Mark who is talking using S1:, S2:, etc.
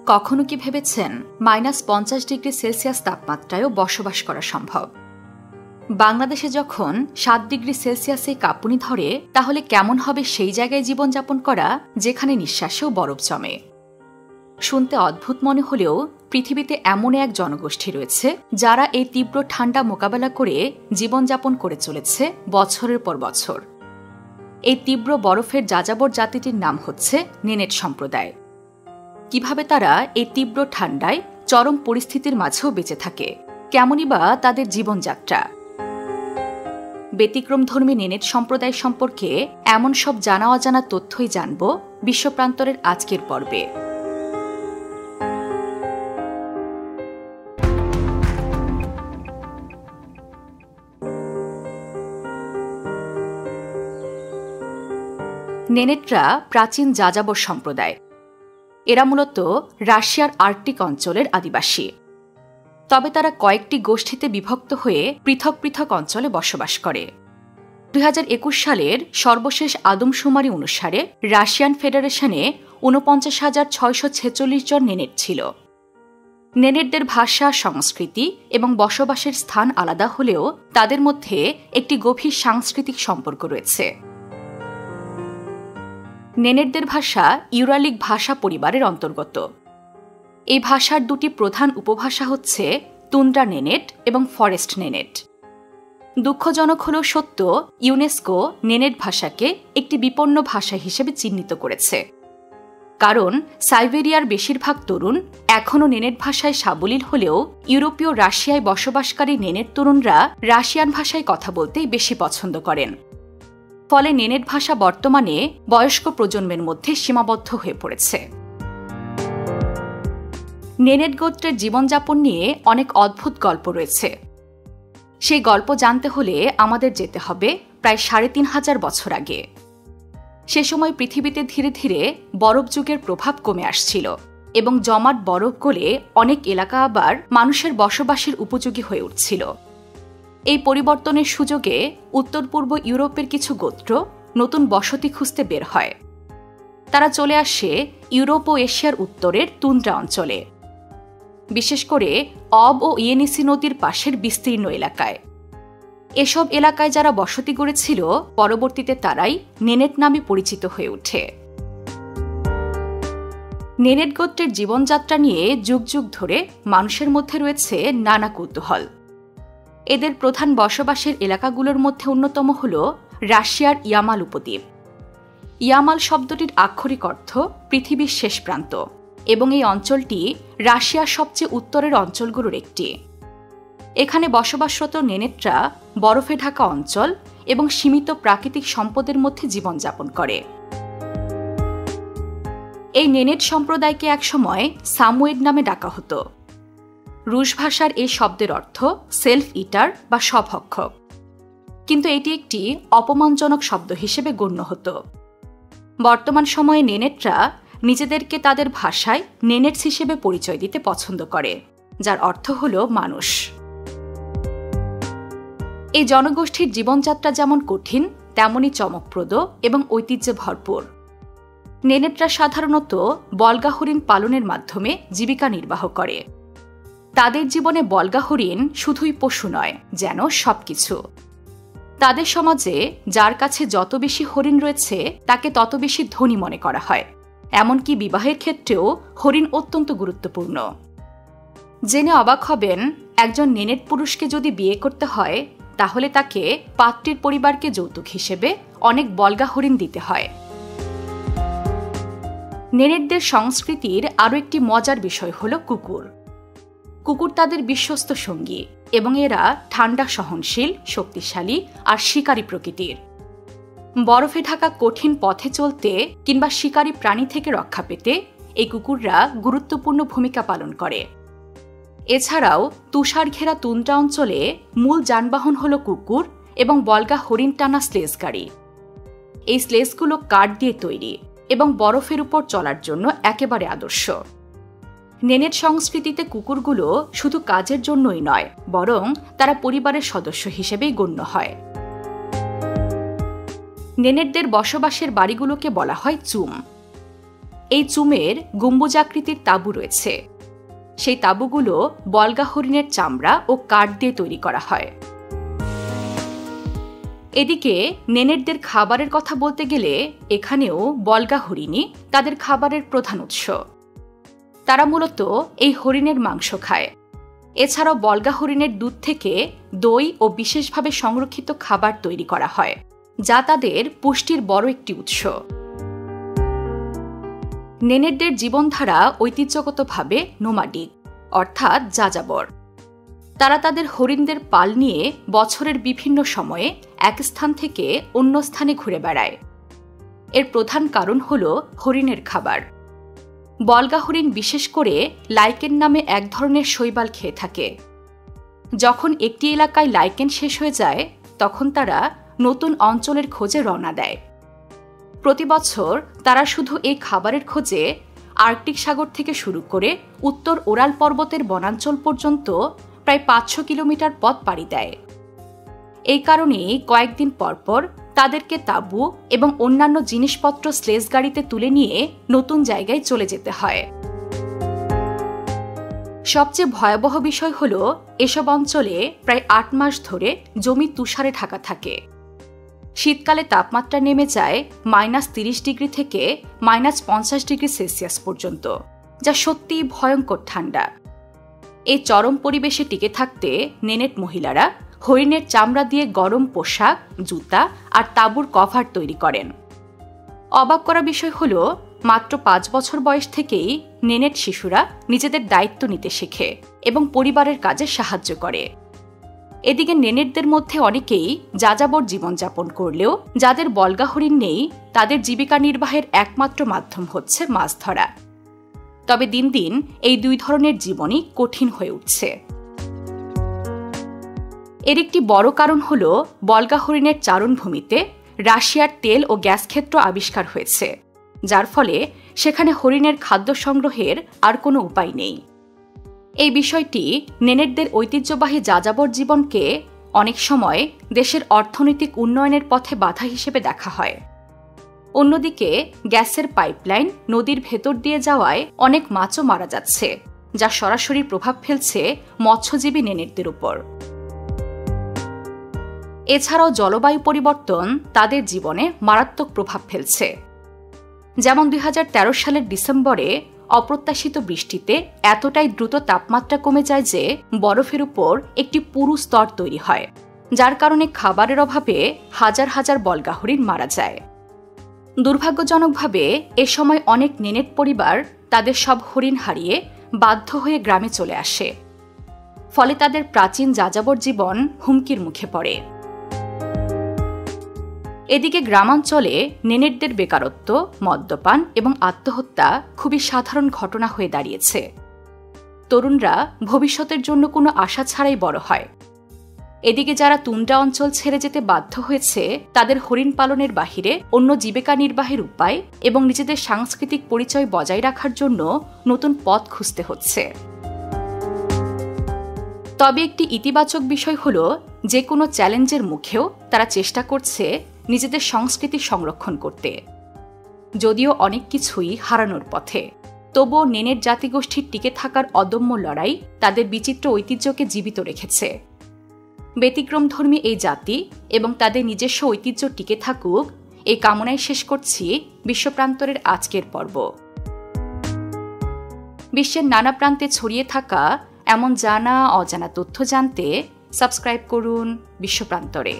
S1: কখনো কি ভেবেছেন -50°C তাপমাত্রায়ও বসবাস করা সম্ভব? বাংলাদেশে যখন 7°C কাঁপুনি ধরে, তাহলে কেমন হবে সেই জায়গায় জীবনযাপন করা যেখানে নিঃশ্বাসেও বরফ জমে? শুনতে অদ্ভুত মনে হলেও পৃথিবীতে এমন এক জনগোষ্ঠী রয়েছে যারা এই তীব্র ঠান্ডা মোকাবেলা করে জীবনযাপন করে চলেছে বছরের পর বছর। এই তীব্র বরফের যাযাবর জাতিটির নাম হচ্ছে নেনেট সম্প্রদায়। কিভাবে তারা এই তীব্র ঠান্ডায় চরম পরিস্থিতির মাঝেও বেঁচে থাকে, কেমনই বা তাদের জীবনযাত্রা? ব্যতিক্রমধর্মী নেনেট সম্প্রদায় সম্পর্কে এমন সব জানা অজানা তথ্যই জানব বিশ্বপ্রান্তরের আজকের পর্বে। নেনেটরা প্রাচীন যাযাবর সম্প্রদায়। এরা মূলত রাশিয়ার আর্কটিক অঞ্চলের আদিবাসী। তবে তারা কয়েকটি গোষ্ঠীতে বিভক্ত হয়ে পৃথক পৃথক অঞ্চলে বসবাস করে। 2021 সালের সর্বশেষ আদমশুমারি অনুসারে রাশিয়ান ফেডারেশনে 49,646 জন নেনেট ছিল। নেনেটদের ভাষা, সংস্কৃতি এবং বসবাসের স্থান আলাদা হলেও তাদের মধ্যে একটি গভীর সাংস্কৃতিক সম্পর্ক রয়েছে। নেনেটদের ভাষা ইউরালিক ভাষা পরিবারের অন্তর্গত। এই ভাষার দুটি প্রধান উপভাষা হচ্ছে তুন্দ্রা নেনেট এবং ফরেস্ট নেনেট। দুঃখজনক হলেও সত্য, ইউনেস্কো নেনেট ভাষাকে একটি বিপন্ন ভাষা হিসেবে চিহ্নিত করেছে। কারণ সাইবেরিয়ার বেশিরভাগ তরুণ এখনও নেনেট ভাষায় সাবলীল হলেও ইউরোপীয় রাশিয়ায় বসবাসকারী নেনেট তরুণরা রাশিয়ান ভাষায় কথা বলতেই বেশি পছন্দ করেন। ফলে নেনেট ভাষা বর্তমানে বয়স্ক প্রজন্মের মধ্যে সীমাবদ্ধ হয়ে পড়েছে। নেনেট গোত্রের জীবনযাপন নিয়ে অনেক অদ্ভুত গল্প রয়েছে। সেই গল্প জানতে হলে আমাদের যেতে হবে প্রায় 3,500 বছর আগে। সে সময় পৃথিবীতে ধীরে ধীরে বরফ যুগের প্রভাব কমে আসছিল এবং জমাট বরফ গলে অনেক এলাকা আবার মানুষের বসবাসের উপযোগী হয়ে উঠছিল। এই পরিবর্তনের সুযোগে উত্তর পূর্ব ইউরোপের কিছু গোত্র নতুন বসতি খুঁজতে বের হয়। তারা চলে আসে ইউরোপ ও এশিয়ার উত্তরের তুন্দ্রা অঞ্চলে, বিশেষ করে অব ও ইয়েনিসি নদীর পাশের বিস্তীর্ণ এলাকায়। এসব এলাকায় যারা বসতি গড়েছিল, পরবর্তীতে তারাই নেনেট নামে পরিচিত হয়ে ওঠে। নেনেট গোত্রের জীবনযাত্রা নিয়ে যুগ যুগ ধরে মানুষের মধ্যে রয়েছে নানা কৌতূহল। এদের প্রধান বসবাসের এলাকাগুলোর মধ্যে অন্যতম হল রাশিয়ার ইয়ামাল উপদ্বীপ। ইয়ামাল শব্দটির আক্ষরিক অর্থ পৃথিবীর শেষ প্রান্ত, এবং এই অঞ্চলটি রাশিয়ার সবচেয়ে উত্তরের অঞ্চলগুলোর একটি। এখানে বসবাসরত নেনেটরা বরফে ঢাকা অঞ্চল এবং সীমিত প্রাকৃতিক সম্পদের মধ্যে জীবনযাপন করে। এই নেনেট সম্প্রদায়কে একসময় সামুয়েড নামে ডাকা হতো। রুশ ভাষার এই শব্দের অর্থ সেলফ ইটার বা স্বভক্ষক, কিন্তু এটি একটি অপমানজনক শব্দ হিসেবে গণ্য হতো। বর্তমান সময়ে নেনেটরা নিজেদেরকে তাদের ভাষায় নেনেটস হিসেবে পরিচয় দিতে পছন্দ করে, যার অর্থ হল মানুষ। এই জনগোষ্ঠীর জীবনযাত্রা যেমন কঠিন, তেমনই চমকপ্রদ এবং ঐতিহ্যে ভরপুর। নেনেটরা সাধারণত বল্গা হরিণ পালনের মাধ্যমে জীবিকা নির্বাহ করে। তাদের জীবনে বল্গা হরিণ শুধুই পশু নয়, যেন সবকিছু। তাদের সমাজে যার কাছে যত বেশি হরিণ রয়েছে তাকে তত বেশি ধনী মনে করা হয়। এমনকি বিবাহের ক্ষেত্রেও হরিণ অত্যন্ত গুরুত্বপূর্ণ। জেনে অবাক হবেন, একজন নেনেট পুরুষকে যদি বিয়ে করতে হয় তাহলে তাকে পাত্রীর পরিবারকে যৌতুক হিসেবে অনেক বল্গা হরিণ দিতে হয়। নেনেটদের সংস্কৃতির আরও একটি মজার বিষয় হল কুকুর। কুকুর তাদের বিশ্বস্ত সঙ্গী এবং এরা ঠান্ডা সহনশীল, শক্তিশালী আর শিকারী প্রকৃতির। বরফে ঢাকা কঠিন পথে চলতে কিংবা শিকারী প্রাণী থেকে রক্ষা পেতে এই কুকুররা গুরুত্বপূর্ণ ভূমিকা পালন করে। এছাড়াও তুষার ঘেরা তুন্দ্রা অঞ্চলে মূল যানবাহন হল কুকুর এবং বল্গা হরিণ টানা স্লেজ গাড়ি। এই স্লেজগুলো কাঠ দিয়ে তৈরি এবং বরফের উপর চলার জন্য একেবারে আদর্শ। নেনেট সংস্কৃতিতে কুকুরগুলো শুধু কাজের জন্যই নয়, বরং তারা পরিবারের সদস্য হিসেবেই গণ্য হয়। নেনেটদের বসবাসের বাড়িগুলোকে বলা হয় চুম। এই চুমের গম্বুজাকৃতির তাঁবু রয়েছে। সেই তাঁবুগুলো বলগা হরিণের চামড়া ও কাঠ দিয়ে তৈরি করা হয়। এদিকে নেনেটদের খাবারের কথা বলতে গেলে এখানেও বলগা হরিণই তাদের খাবারের প্রধান উৎস। তারা মূলত এই হরিণের মাংস খায়। এছাড়াও বলগা হরিণের দুধ থেকে দই ও বিশেষভাবে সংরক্ষিত খাবার তৈরি করা হয়, যা তাদের পুষ্টির বড় একটি উৎস। নেনেটদের জীবনধারা ঐতিহ্যগতভাবে নোমাডিক, অর্থাৎ যাযাবর। তারা তাদের হরিণদের পাল নিয়ে বছরের বিভিন্ন সময়ে এক স্থান থেকে অন্য স্থানে ঘুরে বেড়ায়। এর প্রধান কারণ হল হরিণের খাবার। বলগা হরিণ বিশেষ করে লাইকেন নামে এক ধরনের শৈবাল খেয়ে থাকে। যখন একটি এলাকায় লাইকেন শেষ হয়ে যায়, তখন তারা নতুন অঞ্চলের খোঁজে রওনা দেয়। প্রতি বছর তারা শুধু এই খাবারের খোঁজে আর্কটিক সাগর থেকে শুরু করে উত্তর ওরাল পর্বতের বনাঞ্চল পর্যন্ত প্রায় 500 কিলোমিটার পথ পাড়ি দেয়। এই কারণেই কয়েকদিন পরপর তাদেরকে তাঁবু এবং অন্যান্য জিনিসপত্র স্লেজ গাড়িতে তুলে নিয়ে নতুন জায়গায় চলে যেতে হয়। সবচেয়ে ভয়াবহ বিষয় হল, এসব অঞ্চলে প্রায় 8 মাস ধরে জমি তুষারে ঢাকা থাকে। শীতকালে তাপমাত্রা নেমে যায় -30 ডিগ্রি থেকে -50 ডিগ্রি সেলসিয়াস পর্যন্ত, যা সত্যিই ভয়ঙ্কর ঠান্ডা। এই চরম পরিবেশে টিকে থাকতে নেনেট মহিলারা হরিণের চামড়া দিয়ে গরম পোশাক, জুতা আর তাঁবুর কভার তৈরি করেন। অবাক করা বিষয় হল, মাত্র 5 বছর বয়স থেকেই নেনেট শিশুরা নিজেদের দায়িত্ব নিতে শেখে এবং পরিবারের কাজে সাহায্য করে। এদিকে নেনেটদের মধ্যে অনেকেই যাযাবর জীবনযাপন করলেও যাদের বলগা হরিণ নেই, তাদের জীবিকা নির্বাহের একমাত্র মাধ্যম হচ্ছে মাছ ধরা। তবে দিন দিন এই দুই ধরনের জীবনই কঠিন হয়ে উঠছে। এর একটি বড় কারণ হল, বলগা হরিণের চারণভূমিতে রাশিয়ার তেল ও গ্যাস ক্ষেত্র আবিষ্কার হয়েছে, যার ফলে সেখানে হরিণের খাদ্য সংগ্রহের আর কোনো উপায় নেই। এই বিষয়টি নেনেটদের ঐতিহ্যবাহী যাযাবর জীবনকে অনেক সময় দেশের অর্থনৈতিক উন্নয়নের পথে বাধা হিসেবে দেখা হয়। অন্যদিকে গ্যাসের পাইপলাইন নদীর ভেতর দিয়ে যাওয়ায় অনেক মাছও মারা যাচ্ছে, যা সরাসরি প্রভাব ফেলছে মৎস্যজীবী নেনেটদের উপর। এছাড়াও জলবায়ু পরিবর্তন তাদের জীবনে মারাত্মক প্রভাব ফেলছে। যেমন 2013 সালের ডিসেম্বরে অপ্রত্যাশিত বৃষ্টিতে এতটাই দ্রুত তাপমাত্রা কমে যায় যে বরফের উপর একটি পুরু স্তর তৈরি হয়, যার কারণে খাবারের অভাবে হাজার হাজার বলগা হরিণ মারা যায়। দুর্ভাগ্যজনকভাবে এ সময় অনেক নেনেট পরিবার তাদের সব হরিণ হারিয়ে বাধ্য হয়ে গ্রামে চলে আসে। ফলে তাদের প্রাচীন যাযাবর জীবন হুমকির মুখে পড়ে। এদিকে গ্রামাঞ্চলে নেনেটদের বেকারত্ব, মদ্যপান এবং আত্মহত্যা খুবই সাধারণ ঘটনা হয়ে দাঁড়িয়েছে। তরুণরা ভবিষ্যতের জন্য কোনো আশা ছাড়াই বড় হয়। এদিকে যারা তুন্দ্রা অঞ্চল ছেড়ে যেতে বাধ্য হয়েছে, তাদের হরিণ পালনের বাহিরে অন্য জীবিকা নির্বাহের উপায় এবং নিজেদের সাংস্কৃতিক পরিচয় বজায় রাখার জন্য নতুন পথ খুঁজতে হচ্ছে। তবে একটি ইতিবাচক বিষয় হল, যে কোনো চ্যালেঞ্জের মুখেও তারা চেষ্টা করছে নিজেদের সংস্কৃতি সংরক্ষণ করতে। যদিও অনেক কিছুই হারানোর পথে, তবুও নেনেট জাতিগোষ্ঠীর টিকে থাকার অদম্য লড়াই তাদের বিচিত্র ঐতিহ্যকে জীবিত রেখেছে। ব্যতিক্রমধর্মী এই জাতি এবং তাদের নিজস্ব ঐতিহ্য টিকে থাকুক, এই কামনায় শেষ করছি বিশ্বপ্রান্তরের আজকের পর্ব। বিশ্বের নানা প্রান্তে ছড়িয়ে থাকা এমন জানা অজানা তথ্য জানতে সাবস্ক্রাইব করুন বিশ্বপ্রান্তরে।